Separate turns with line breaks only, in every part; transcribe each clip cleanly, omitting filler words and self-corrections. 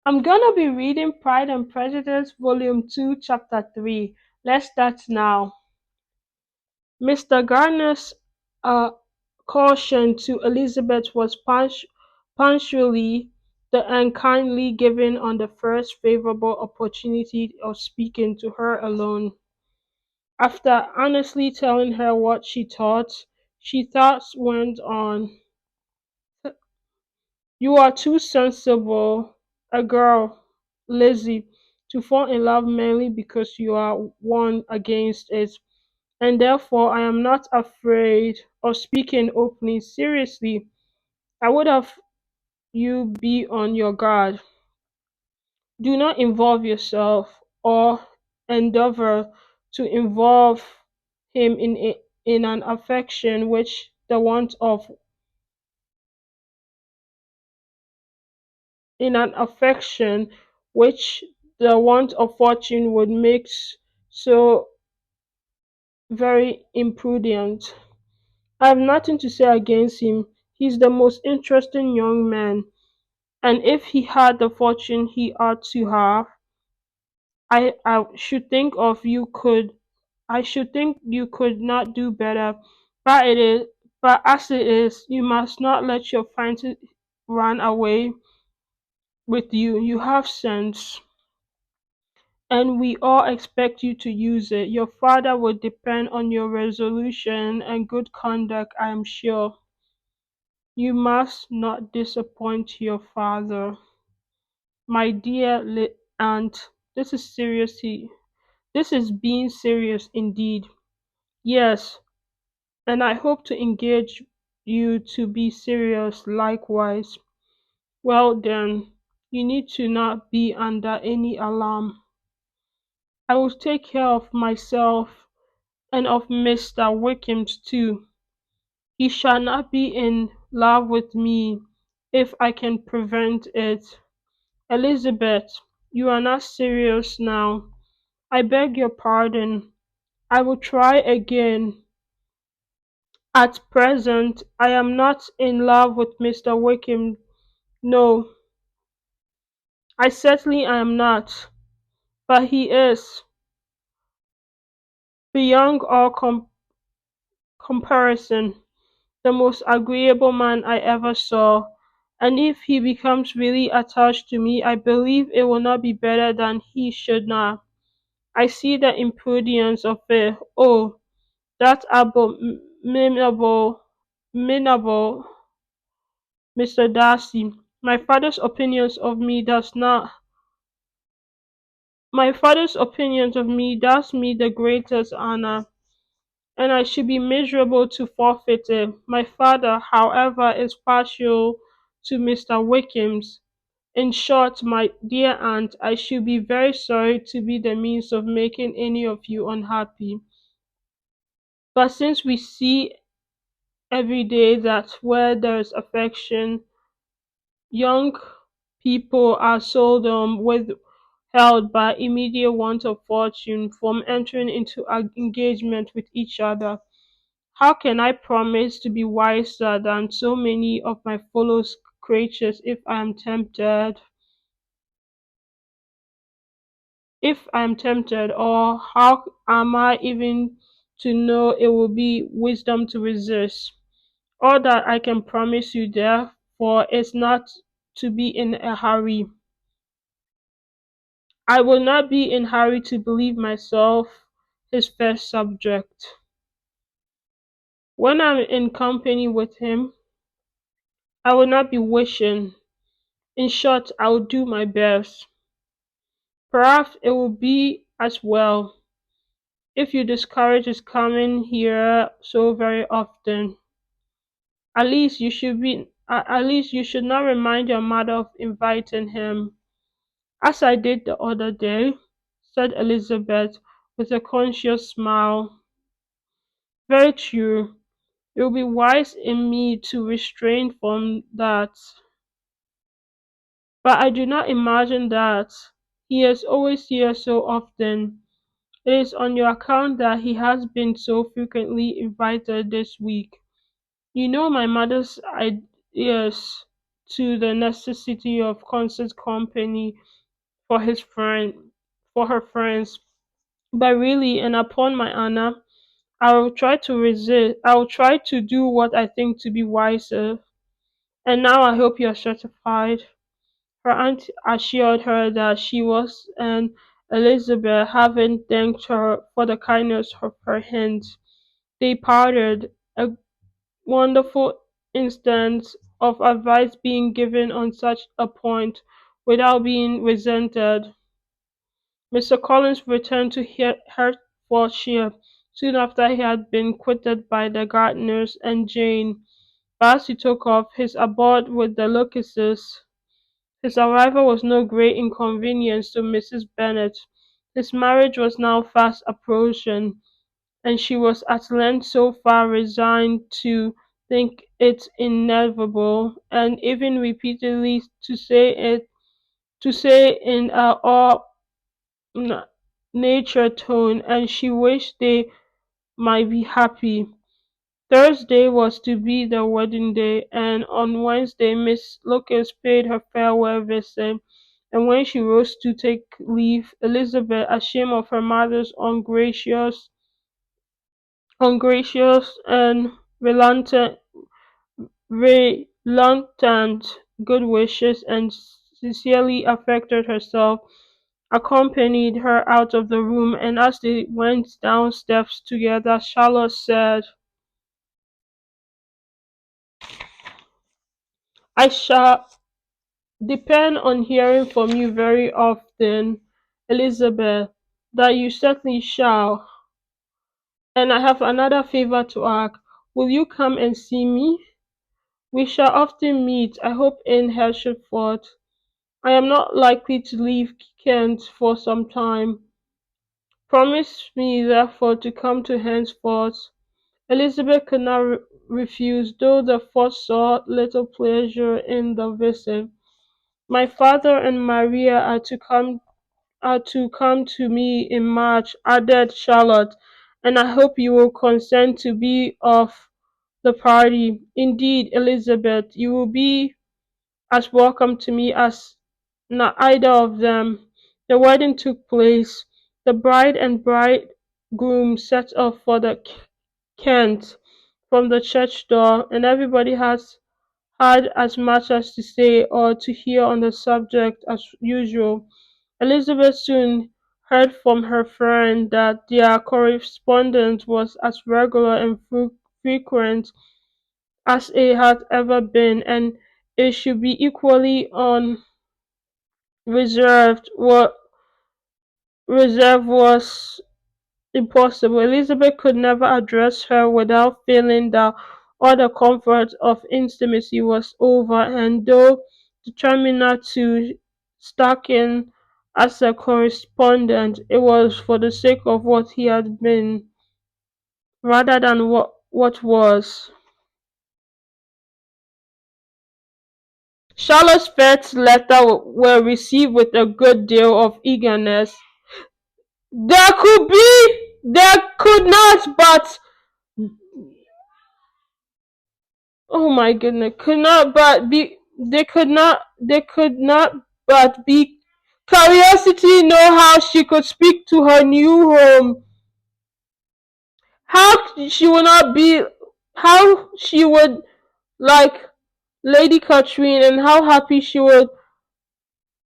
I'm gonna be reading Pride and Prejudice, Volume 2, Chapter 3. Let's start now. Mr. Gardiner's uh, caution to Elizabeth was punctually and kindly given on the first favourable opportunity of speaking to her alone. After honestly telling her what she thus went on. You are too sensible a girl, Lizzie, to fall in love merely because you are warned against it, and therefore I am not afraid of speaking openly. Seriously, I would have you be on your guard. Do not involve yourself or endeavor to involve him in an affection in an affection which the want of fortune would make so very imprudent. I have nothing to say against him. He's the most interesting young man, and if he had the fortune he ought to have, I should think of you could I should think you could not do better. But it is but as it is, you must not let your fancy run away with you. You have sense, and we all expect you to use it. Your father will depend on your resolution and good conduct, I am sure. You must not disappoint your father. My dear aunt, this is seriously, this is being serious indeed. Yes, and I hope to engage you to be serious likewise. Well then, you need to not be under any alarm. I will take care of myself and of Mr. Wickham's too. He shall not be in love with me if I can prevent it. Elizabeth, you are not serious now. I beg your pardon. I will try again. At present, I am not in love with Mr. Wickham. No, I certainly am not. But he is, beyond all comparison, the most agreeable man I ever saw, and if he becomes really attached to me, I believe it will not be better than he should not. I see the imprudence of it. Oh, that abominable Mr. Darcy. My father's opinions of me does me the greatest honor, and I should be miserable to forfeit it. My father, however, is partial to Mr. Wickham's. In short, my dear aunt, I should be very sorry to be the means of making any of you unhappy. But since we see every day that where there is affection, young people are seldom withheld by immediate want of fortune from entering into an engagement with each other. How can I promise to be wiser than so many of my fellow creatures if I am tempted, or how am I even to know it will be wisdom to resist? All that I can promise you, therefore, is not to be in a hurry. I will not be in hurry to believe myself his first subject. When I'm in company with him, I will not be wishing. In short, I will do my best. Perhaps it will be as well if you discourage his coming here so very often. At least you should not remind your mother of inviting him, as I did the other day, said Elizabeth with a conscious smile. Very true. It will be wise in me to restrain from that. But I do not imagine that. He is always here so often. It is on your account that he has been so frequently invited this week. You know my mother's ideas to the necessity of constant company for his friend for her friends. But really, and upon my honor, I will try to resist. I will try to do what I think to be wiser. And now I hope you're satisfied. Her aunt assured her that she was, and Elizabeth, having thanked her for the kindness of her hints, they parted, a wonderful instance of advice being given on such a point without being resented. Mr. Collins returned to Hertfordshire soon after he had been quitted by the Gardiners and Jane, but as he took off his abode with the Lucases, his arrival was no great inconvenience to Mrs. Bennet. His marriage was now fast approaching, and she was at length so far resigned to think it inevitable, and even repeatedly to say in a all nature tone, and she wished they might be happy. Thursday was to be the wedding day, and on Wednesday Miss Lucas paid her farewell visit, and when she rose to take leave, Elizabeth, ashamed of her mother's ungracious and reluctant good wishes, and sincerely affected herself, accompanied her out of the room, and as they went down steps together, Charlotte said, I shall depend on hearing from you very often, Elizabeth, that you certainly shall. And I have another favor to ask. Will you come and see me? We shall often meet, I hope, in Hershford. I am not likely to leave Kent for some time. Promise me, therefore, to come to henceforth. Elizabeth could not refuse, though the thought saw little pleasure in the visit. My father and Maria are to come to me in March, added Charlotte, and I hope you will consent to be of the party. Indeed, Elizabeth, you will be as welcome to me as either of them. The wedding took place. The bride and bridegroom set off for the Kent from the church door, and everybody has had as much as to say or to hear on the subject as usual. Elizabeth soon heard from her friend that their correspondence was as regular and frequent as it had ever been, and it should be equally unreserved. What reserve was impossible. Elizabeth could never address her without feeling that all the comfort of intimacy was over, and though determined not to stack in as a correspondent, it was for the sake of what he had been rather than what was. Charlotte's first letter were received with a good deal of eagerness. There could not but Oh my goodness, they could not but be curiosity know how she could speak to her new home, how she would not be, how she would like Lady Catherine, and how happy she would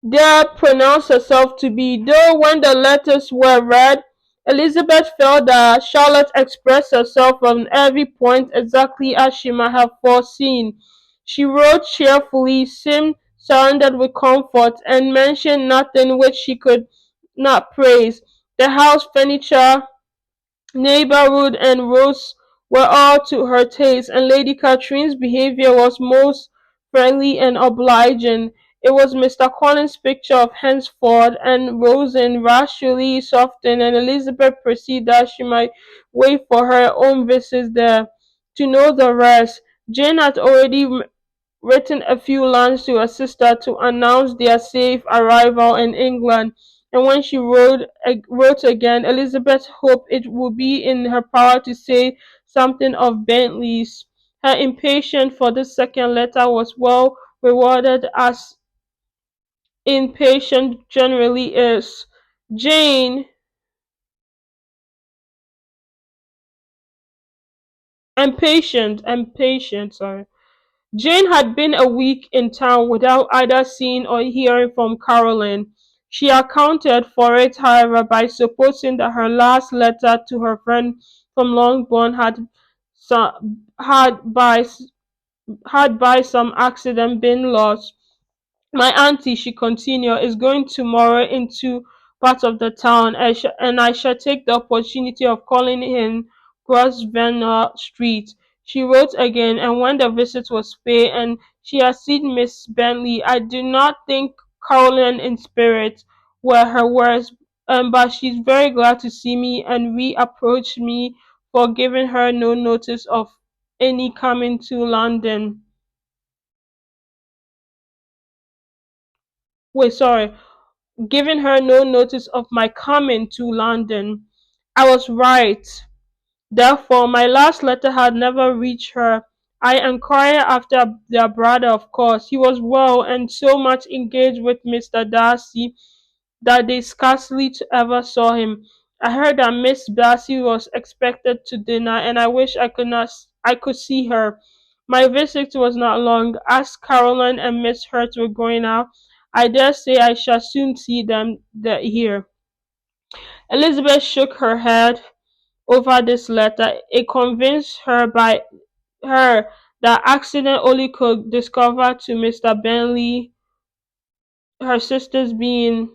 dare pronounce herself to be, though when the letters were read, Elizabeth felt that Charlotte expressed herself on every point exactly as she might have foreseen. She wrote cheerfully, seemed surrounded with comfort, and mentioned nothing which she could not praise. The house furniture, neighborhood, and roads were all to her taste, and Lady Catherine's behaviour was most friendly and obliging. It was Mr. Collins's picture of henceforth, and Rosen rashly softened, and Elizabeth perceived that she might wait for her own visits there. To know the rest, Jane had already written a few lines to her sister to announce their safe arrival in England, and when she wrote again, Elizabeth hoped it would be in her power to say something of Bentley's. Her impatience for this second letter was well rewarded as impatient generally is. Jane impatient, sorry. Jane had been a week in town without either seeing or hearing from Caroline. She accounted for it, however, by supposing that her last letter to her friend from Longbourn had by had by some accident been lost. My auntie, she continued, is going tomorrow into part of the town, and I shall take the opportunity of calling in Grosvenor Street. She wrote again, and when the visit was paid and she had seen Miss Bentley, I do not think Caroline in spirit were her words, but she's very glad to see me and reapproached me for giving her no notice of any coming to London. Wait, sorry, giving her no notice of my coming to London. I was right. Therefore, my last letter had never reached her. I inquired after their brother, of course. He was well and so much engaged with Mr. Darcy that they scarcely ever saw him. I heard that Miss Darcy was expected to dinner, and I wish I could see her. My visit was not long, as Caroline and Miss Hurt were going out. I dare say I shall soon see them here. Elizabeth shook her head over this letter. It convinced her by her that accident only could discover to Mr. Bentley her sister's being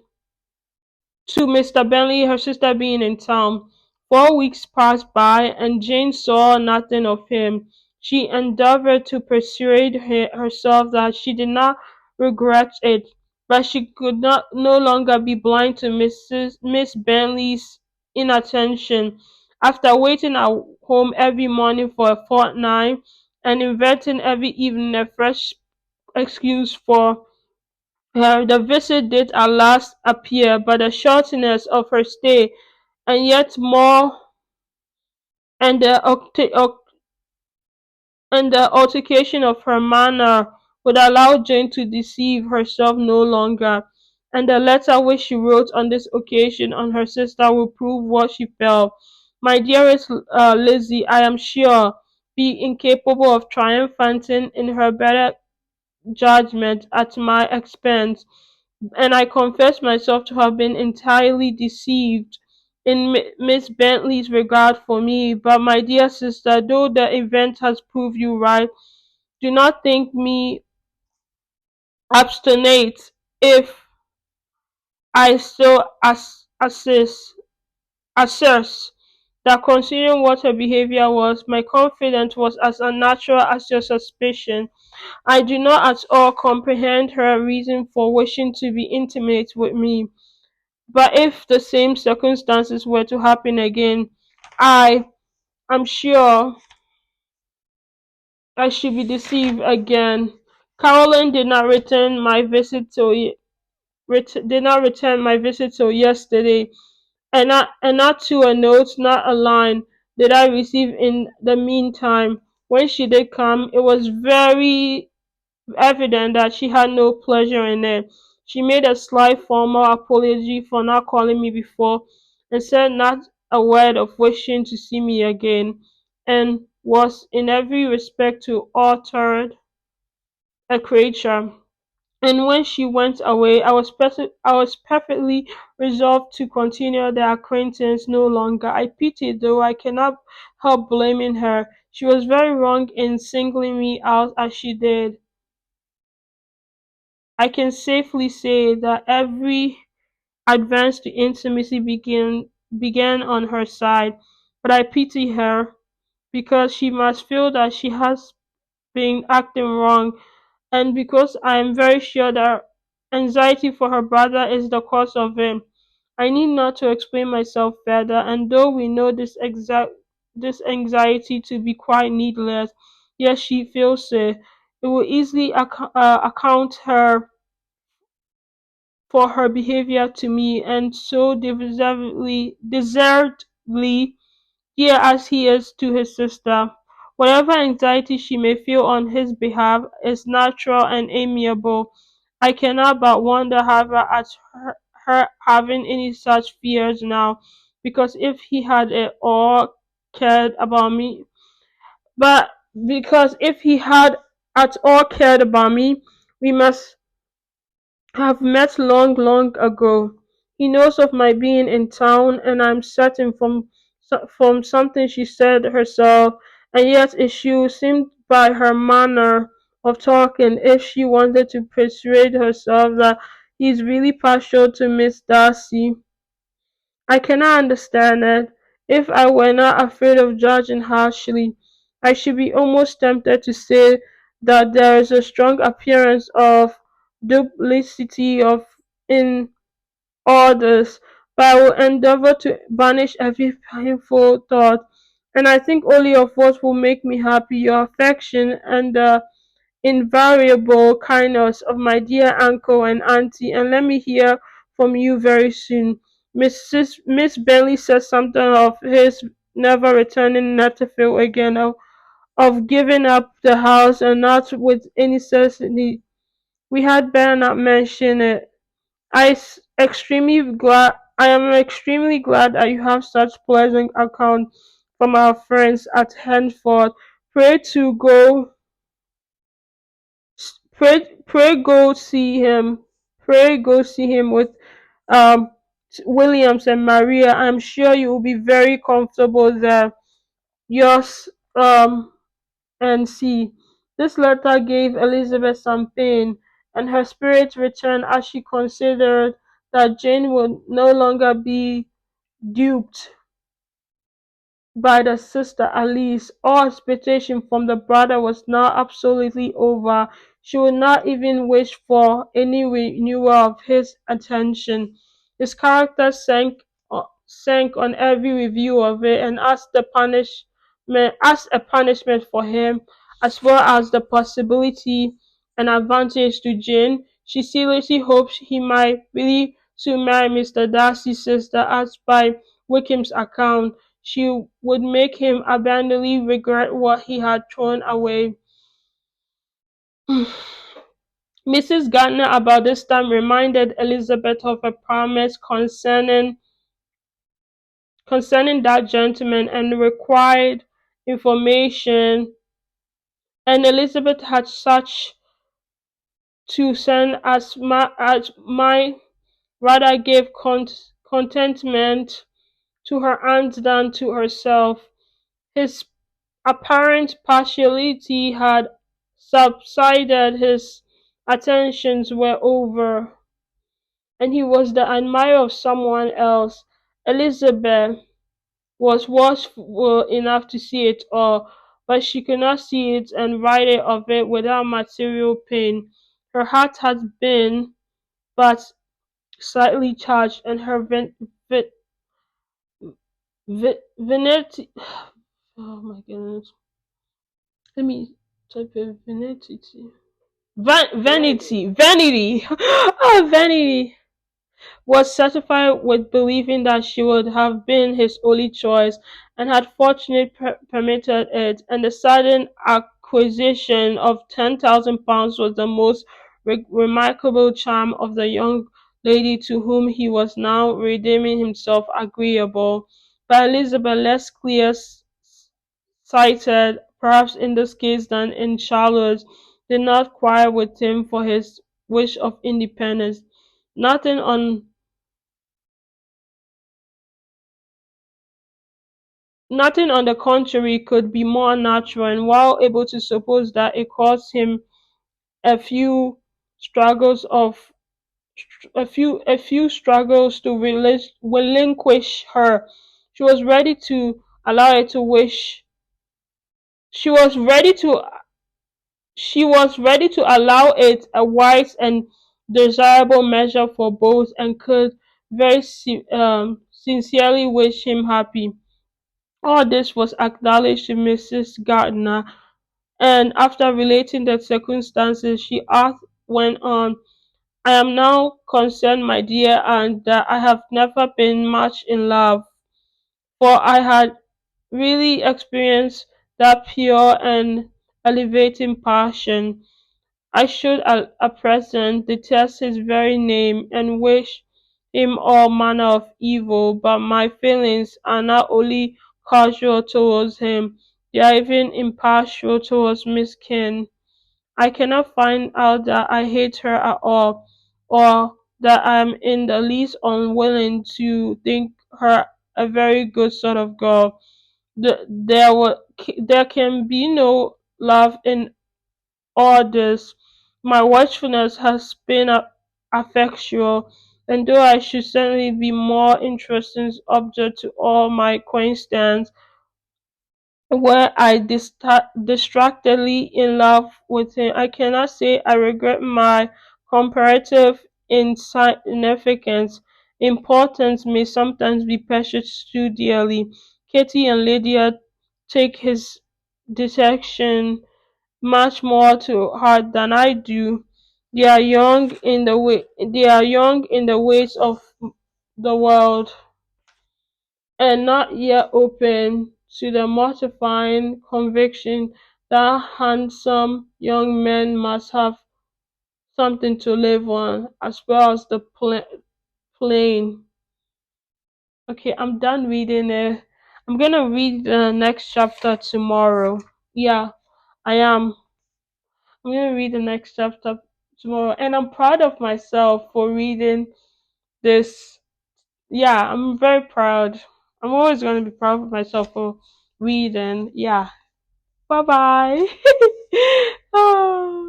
to Mr. Bentley, her sister being in town. 4 weeks passed by, and Jane saw nothing of him. She endeavored to persuade herself that she did not regret it, but she could not no longer be blind to Miss Bentley's inattention. After waiting at home every morning for a fortnight, and inventing every evening a fresh excuse for the visit did at last appear, but the shortness of her stay, and yet more, and the altercation of her manner would allow Jane to deceive herself no longer, and the letter which she wrote on this occasion on her sister will prove what she felt. My dearest Lizzie, I am sure, be incapable of triumphing in her better judgment at my expense, and I confess myself to have been entirely deceived in Miss Bentley's regard for me. But my dear sister, though the event has proved you right, do not think me obstinate if I still assess that considering what her behavior was, my confidence was as unnatural as your suspicion. I do not at all comprehend her reason for wishing to be intimate with me. But if the same circumstances were to happen again, I am sure I should be deceived again. Caroline did not return my visit till did not return my visit till yesterday, and not to a note, not a line, did I receive in the meantime. When she did come, it was very evident that she had no pleasure in it. She made a slight formal apology for not calling me before, and said not a word of wishing to see me again, and was in every respect to altered a creature. And when she went away, I was perfectly resolved to continue the acquaintance no longer. I pity, though I cannot help blaming her. She was very wrong in singling me out as she did. I can safely say that every advance to intimacy began on her side, but I pity her because she must feel that she has been acting wrong, and because I am very sure that anxiety for her brother is the cause of it. I need not to explain myself further, and though we know this anxiety to be quite needless, yet she feels it. It will easily account her for her behavior to me, and so deservedly dear as he is to his sister. Whatever anxiety she may feel on his behalf is natural and amiable. I cannot but wonder, however, at her having any such fears now, because if he had at all cared about me, but because if he had at all cared about me, we must have met long, long ago. He knows of my being in town, and I'm certain from something she said herself, and yet it seemed by her manner of talking if she wanted to persuade herself that he's really partial to Miss Darcy. I cannot understand it. If I were not afraid of judging harshly, I should be almost tempted to say that there is a strong appearance of duplicity of in all this, but I will endeavor to banish every painful thought, and I think only of what will make me happy, your affection and the invariable kindness of my dear uncle and auntie, and let me hear from you very soon. Miss Bentley said something of his never returning Netherfield again, of giving up the house and not with any necessity. We had better not mention it. I am extremely glad that you have such pleasant account from our friends at Henford. Pray to go pray go see him. Pray go see him with um Williams and Maria. I'm sure you will be very comfortable there. Yours and see. This letter gave Elizabeth some pain, and her spirits returned as she considered that Jane would no longer be duped by the sister Alice. All expectation from the brother was now absolutely over. She would not even wish for any renewal of his attention. His character sank on every review of it, and as a punishment for him, as well as the possibility and advantage to Jane, she seriously hoped he might really soon marry Mr. Darcy's sister, as by Wickham's account she would make him abundantly regret what he had thrown away. Mrs. Gardiner about this time reminded Elizabeth of a promise concerning that gentleman and required information, and Elizabeth had such to send as my rather gave contentment to her aunt than to herself. His apparent partiality had subsided, his attentions were over, and he was the admirer of someone else. Elizabeth was watchful enough to see it all, but she could not see it and write it of it without material pain. Her heart had been but slightly charged, and her vanity. Oh my goodness. Let me type it. Vanity. Vanity. Oh, vanity was satisfied with believing that she would have been his only choice, and had fortunately permitted it, and the sudden acquisition of £10,000 was the most remarkable charm of the young lady to whom he was now redeeming himself agreeable. But Elizabeth, less clear sighted, perhaps in this case than in Charlotte's, did not quarrel with him for his wish of independence. Nothing on Nothing on the contrary could be more natural, and while able to suppose that it caused him a few struggles of a few struggles to relinquish her, she was ready to allow it to wish she was ready to allow it a wise and desirable measure for both, and could very sincerely wish him happy. All this was acknowledged to Mrs. Gardiner, and after relating the circumstances, went on. I am now concerned, my dear aunt, that I have never been much in love, for I had really experienced that pure and elevating passion. I should at present detest his very name and wish him all manner of evil, but my feelings are not only casual towards him, they are even impartial towards Miss King. I cannot find out that I hate her at all, or that I am in the least unwilling to think her a very good sort of girl. There can be no love in all this. My watchfulness has been affectual, and though I should certainly be more interesting object to all my acquaintance, where I distractedly in love with him, I cannot say I regret my comparative insignificance. Importance may sometimes be purchased too dearly. Katie and Lydia take his detection much more to heart than I do. They are young in the ways of the world and not yet open to the mortifying conviction that handsome young men must have something to live on as well as the plain. Okay, I'm done reading it. I'm gonna read the next chapter tomorrow. Yeah, I am. I'm gonna read the next chapter tomorrow, and I'm proud of myself for reading this. Yeah, I'm very proud. I'm always gonna be proud of myself for reading. Yeah. Bye bye. Oh.